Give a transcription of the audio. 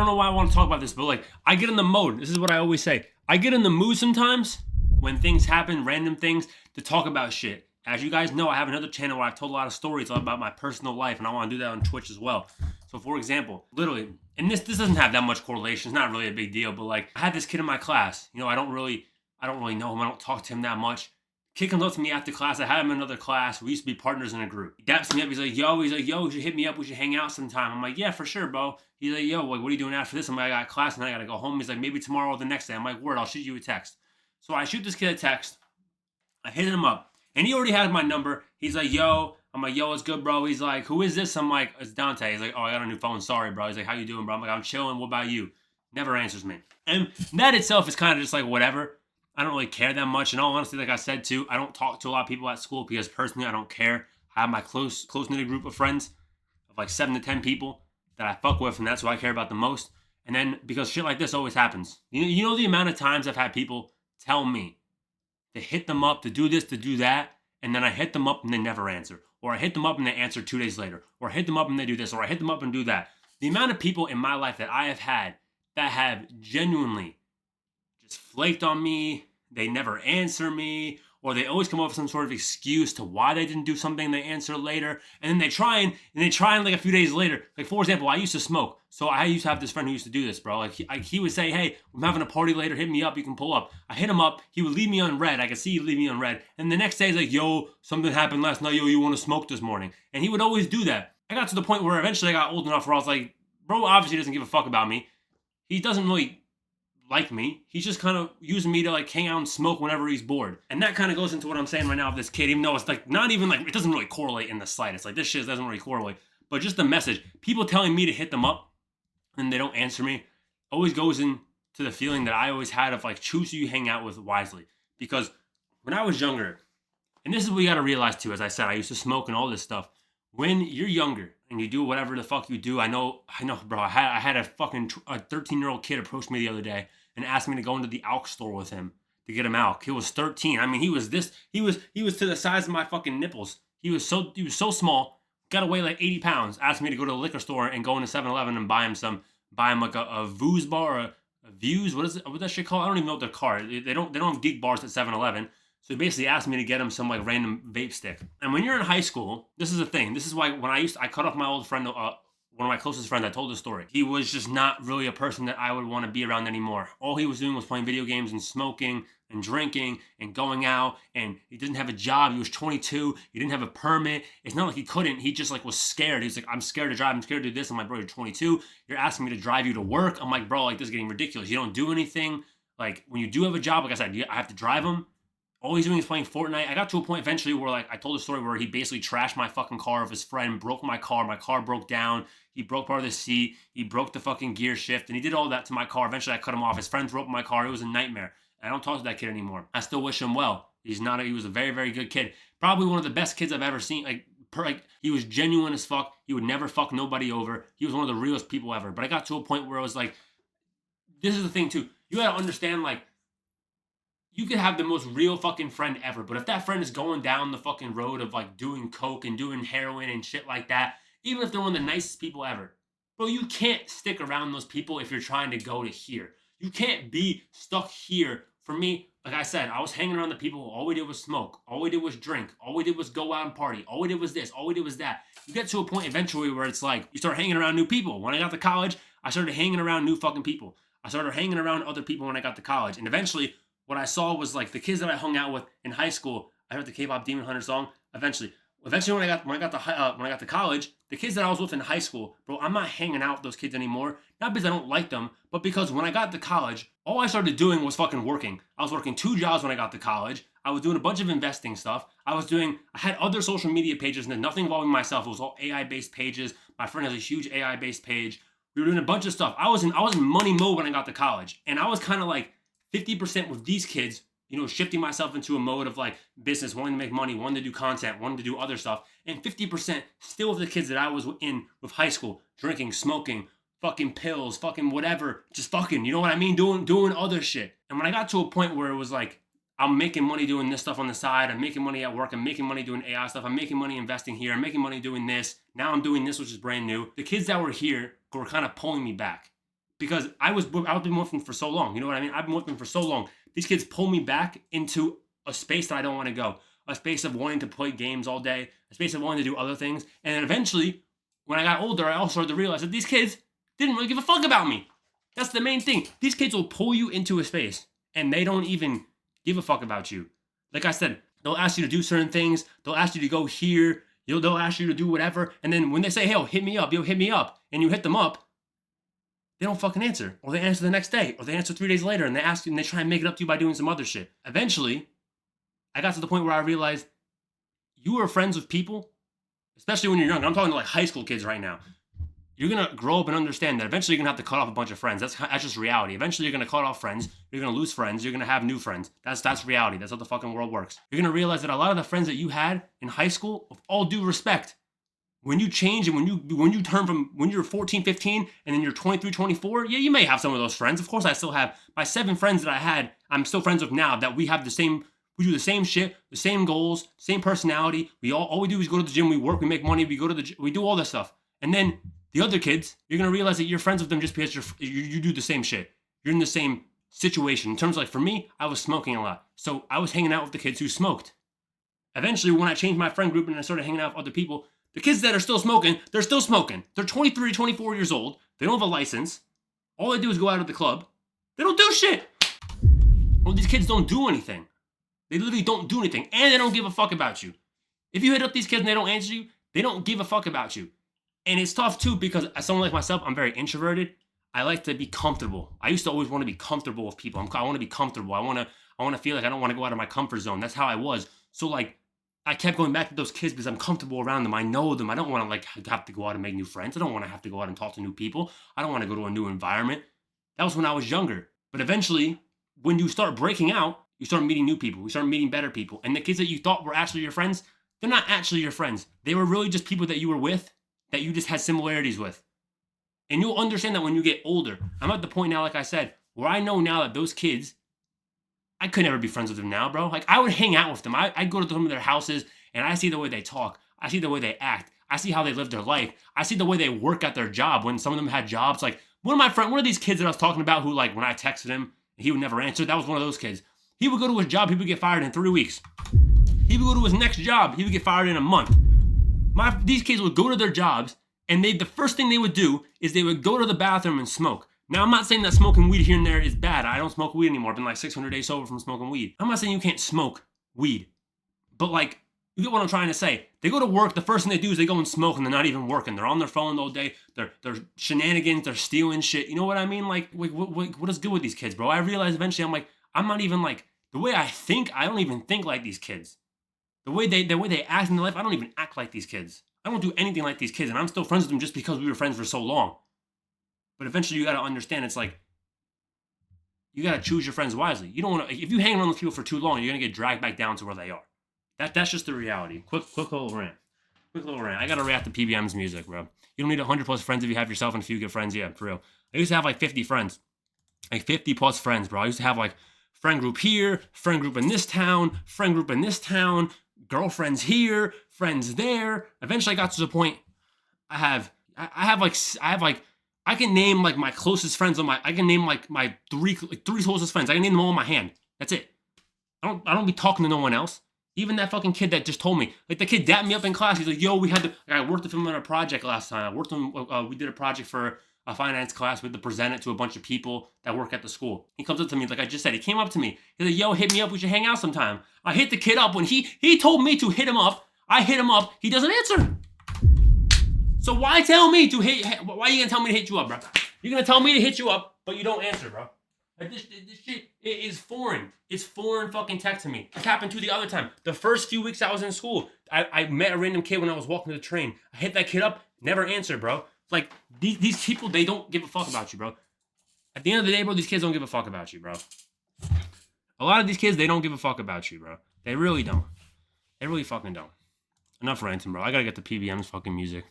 don't know why I want to talk about this, but like I get in the mode. This is what I always say. I get in the mood sometimes when things happen, random things, to talk about shit. As you guys know, I have another channel where I've told a lot of stories about my personal life, and I want to do that on Twitch as well. So, for example, literally, and this doesn't have that much correlation. It's not really a big deal, but like I had this kid in my class. You know, I don't really know him. I don't talk to him that much. Kid comes up to me after class. I had him in another class. We used to be partners in a group. He daps me up. He's like, yo, you should hit me up. We should hang out sometime. I'm like, yeah, for sure, bro. He's like, yo, like, what are you doing after this? I'm like, I got class and I got to go home. He's like, maybe tomorrow or the next day. I'm like, word, I'll shoot you a text. So I shoot this kid a text. I hit him up. And he already had my number. He's like, yo. I'm like, yo, what's good, bro? He's like, who is this? I'm like, it's Dante. He's like, oh, I got a new phone. Sorry, bro. He's like, how you doing, bro? I'm like, I'm chilling. What about you? Never answers me. And that itself is kind of just like whatever. I don't really care that much. And all honesty, like I said too, I don't talk to a lot of people at school because personally I don't care. I have my close-knit group of friends of like 7 to 10 people that I fuck with, and that's what I care about the most. And then because shit like this always happens. You know the amount of times I've had people tell me to hit them up, to do this, to do that, and then I hit them up and they never answer. Or I hit them up and they answer 2 days later. Or I hit them up and they do this. Or I hit them up and do that. The amount of people in my life that I have had that have genuinely just flaked on me, they never answer me, or they always come up with some sort of excuse to why they didn't do something, they answer later, and then they try and like a few days later. Like, for example, I used to smoke. So I used to have this friend who used to do this, bro. Like, he would say, hey, I'm having a party later, hit me up, you can pull up. I hit him up, he would leave me on red. I could see he leave me on red. And the next day he's like, yo, something happened last night, yo, you want to smoke this morning? And he would always do that. I got to the point where eventually I got old enough where I was like, bro obviously doesn't give a fuck about me. He doesn't really like me. He's just kind of using me to like hang out and smoke whenever he's bored. And that kind of goes into what I'm saying right now with this kid, even though it's like not even like, it doesn't really correlate in the slightest. Like this shit doesn't really correlate. But just the message, people telling me to hit them up and they don't answer me, always goes into the feeling that I always had of like, choose who you hang out with wisely. Because when I was younger, and this is what you got to realize too, as I said, I used to smoke and all this stuff. When you're younger and you do whatever the fuck you do, I know, bro. I had a fucking 13-year-old kid approach me the other day and asked me to go into the ALK store with him to get him ALK. He was 13. I mean, he was to the size of my fucking nipples. He was so small, got to weigh like 80 pounds. Asked me to go to the liquor store and go into 7-Eleven and buy him like a Vuse bar or a Vuse. What's that shit called? I don't even know what they're called. They don't have geek bars at 7-Eleven. So he basically asked me to get him some like random vape stick. And when you're in high school, this is the thing. This is why when I cut off my old friend, one of my closest friends, I told the story. He was just not really a person that I would want to be around anymore. All he was doing was playing video games and smoking and drinking and going out, and he didn't have a job. He was 22. He didn't have a permit. It's not like he couldn't. He just like was scared. He's like, I'm scared to drive. I'm scared to do this. I'm like, bro, you're 22. You're asking me to drive you to work. I'm like, bro, like this is getting ridiculous. You don't do anything. Like when you do have a job, like I said, I have to drive him. All he's doing is playing Fortnite. I got to a point eventually where like I told a story where he basically trashed my fucking car with his friend, broke my car. My car broke down. He broke part of the seat. He broke the fucking gear shift, and he did all that to my car. Eventually, I cut him off. His friends broke my car. It was a nightmare. I don't talk to that kid anymore. I still wish him well. He was a very, very good kid. Probably one of the best kids I've ever seen. Like he was genuine as fuck. He would never fuck nobody over. He was one of the realest people ever. But I got to a point where I was like, this is the thing too. You gotta understand, like, you could have the most real fucking friend ever, but if that friend is going down the fucking road of like doing coke and doing heroin and shit like that, even if they're one of the nicest people ever, bro, you can't stick around those people if you're trying to go to here. You can't be stuck here. For me, like I said, I was hanging around the people who all we did was smoke, all we did was drink, all we did was go out and party, all we did was this, all we did was that. You get to a point eventually where it's like you start hanging around new people. When I got to college, I started hanging around new fucking people. I started hanging around other people when I got to college, and eventually what I saw was like the kids that I hung out with in high school. I heard the K-pop Demon Hunter song. Eventually, when I got to college, the kids that I was with in high school, bro, I'm not hanging out with those kids anymore. Not because I don't like them, but because when I got to college, all I started doing was fucking working. I was working 2 jobs when I got to college. I was doing a bunch of investing stuff. I had other social media pages and nothing involving myself. It was all AI-based pages. My friend has a huge AI-based page. We were doing a bunch of stuff. I was in money mode when I got to college, and I was kind of like 50% with these kids, shifting myself into a mode of like business, wanting to make money, wanting to do content, wanting to do other stuff, and 50% still with the kids that I was in with high school, drinking, smoking, fucking pills, fucking whatever, just fucking, you know what I mean? Doing other shit. And when I got to a point where it was like, I'm making money doing this stuff on the side, I'm making money at work, I'm making money doing AI stuff, I'm making money investing here, I'm making money doing this, now I'm doing this, which is brand new. The kids that were here were kind of pulling me back. because I've been with them for so long. You know what I mean? I've been with them for so long. These kids pull me back into a space that I don't want to go, a space of wanting to play games all day, a space of wanting to do other things. And then eventually, when I got older, I also started to realize that these kids didn't really give a fuck about me. That's the main thing. These kids will pull you into a space and they don't even give a fuck about you. Like I said, they'll ask you to do certain things. They'll ask you to go here. They'll ask you to do whatever. And then when they say, hey, hit me up, hit me up, and you hit them up, they don't fucking answer. Or they answer the next day. Or they answer 3 days later and they ask you and they try and make it up to you by doing some other shit. Eventually, I got to the point where I realized you are friends with people, especially when you're young. I'm talking to like high school kids right now. You're going to grow up and understand that eventually you're going to have to cut off a bunch of friends. That's just reality. Eventually you're going to cut off friends. You're going to lose friends. You're going to have new friends. That's reality. That's how the fucking world works. You're going to realize that a lot of the friends that you had in high school, with all due respect, when you change and when you turn from when you're 14, 15, and then you're 23, 24, yeah, you may have some of those friends. Of course, I still have my 7 friends that I had, I'm still friends with now, that we do the same shit, the same goals, same personality. All we do is go to the gym, we work, we make money, we do all this stuff. And then the other kids, you're going to realize that you're friends with them just because you do the same shit. You're in the same situation. In terms of like, for me, I was smoking a lot. So I was hanging out with the kids who smoked. Eventually, when I changed my friend group and I started hanging out with other people, the kids that are still smoking, they're still smoking. They're 23, 24 years old. They don't have a license. All they do is go out of the club. They don't do shit. Well, these kids don't do anything. They literally don't do anything. And they don't give a fuck about you. If you hit up these kids and they don't answer you, they don't give a fuck about you. And it's tough too because as someone like myself, I'm very introverted. I like to be comfortable. I used to always want to be comfortable with people. I want to be comfortable. I want to feel like I don't want to go out of my comfort zone. That's how I was. So like, I kept going back to those kids because I'm comfortable around them. I know them. I don't want to like have to go out and make new friends. I don't want to have to go out and talk to new people. I don't want to go to a new environment. That was when I was younger. But eventually, when you start breaking out, you start meeting new people. You start meeting better people. And the kids that you thought were actually your friends, they're not actually your friends. They were really just people that you were with, that you just had similarities with. And you'll understand that when you get older. I'm at the point now, like I said, where I know now that those kids, I could never be friends with them now, bro. Like, I would hang out with them. I'd go to some of their houses, and I see the way they talk. I see the way they act. I see how they live their life. I see the way they work at their job. When some of them had jobs, like, one of these kids that I was talking about who, like, when I texted him, he would never answer. That was one of those kids. He would go to his job. He would get fired in 3 weeks. He would go to his next job. He would get fired in a month. These kids would go to their jobs, and the first thing they would do is they would go to the bathroom and smoke. Now, I'm not saying that smoking weed here and there is bad. I don't smoke weed anymore. I've been like 600 days sober from smoking weed. I'm not saying you can't smoke weed. But like, you get what I'm trying to say. They go to work, the first thing they do is they go and smoke and they're not even working. They're on their phone all day. They're shenanigans. They're stealing shit. You know what I mean? Like, what is good with these kids, bro? I realized eventually I'm not even like, the way I think, I don't even think like these kids. The way they act in their life, I don't even act like these kids. I don't do anything like these kids, and I'm still friends with them just because we were friends for so long. But eventually you got to understand, it's like, you got to choose your friends wisely. You don't want to, if you hang around with people for too long, you're going to get dragged back down to where they are. That's just the reality. Quick little rant. I got to react to PBM's music, bro. You don't need 100 plus friends if you have yourself and a few good friends. Yeah, for real. I used to have like 50 friends. Like 50 plus friends, bro. I used to have like friend group here, friend group in this town, friend group in this town, girlfriends here, friends there. Eventually I got to the point I can name like my closest friends I can name like my three closest friends. I can name them all on my hand. That's it. I don't be talking to no one else. Even that fucking kid that just told me, like the kid dapped me up in class. He's like, yo, I worked with him on a project last time. We did a project for a finance class. We had to present it to a bunch of people that work at the school. He comes up to me, like I just said, he came up to me. He's like, yo, hit me up. We should hang out sometime. I hit the kid up when he told me to hit him up. I hit him up. He doesn't answer. So why tell me to why are you gonna tell me to hit you up, bro? You're gonna tell me to hit you up, but you don't answer, bro. Like this shit is foreign. It's foreign fucking tech to me. It happened to the other time. The first few weeks I was in school, I met a random kid when I was walking to the train. I hit that kid up, never answered, bro. Like, these people, they don't give a fuck about you, bro. At the end of the day, bro, these kids don't give a fuck about you, bro. A lot of these kids, they don't give a fuck about you, bro. They really don't. They really fucking don't. Enough ranting, bro. I gotta get the PBM's fucking music.